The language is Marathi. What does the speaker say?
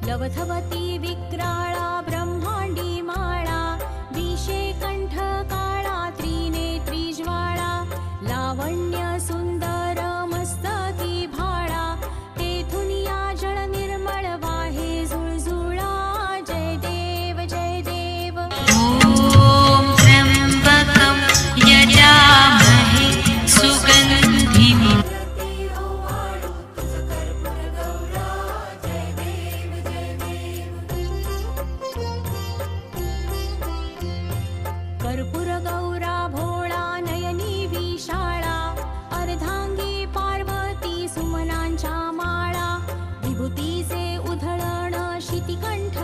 लवथवती विक्राळा ब्रह्मांडी माळा, विषे कंठ काळा त्रिनेत्री ज्वाळा, लावण्य सुंदर मस्तकी भाळा, तेथून या जळ निर्मळ वाहे झुळझुळा. जय देव जय देव. ॐ त्र्यम्बकं यजामहे सुगन्धिं कर्पूर गौरा भोळा नयनी विशाळा, अर्धांगी पार्वती सुमनांच्या माळा, विभूतीचे उधळण शितिकंठ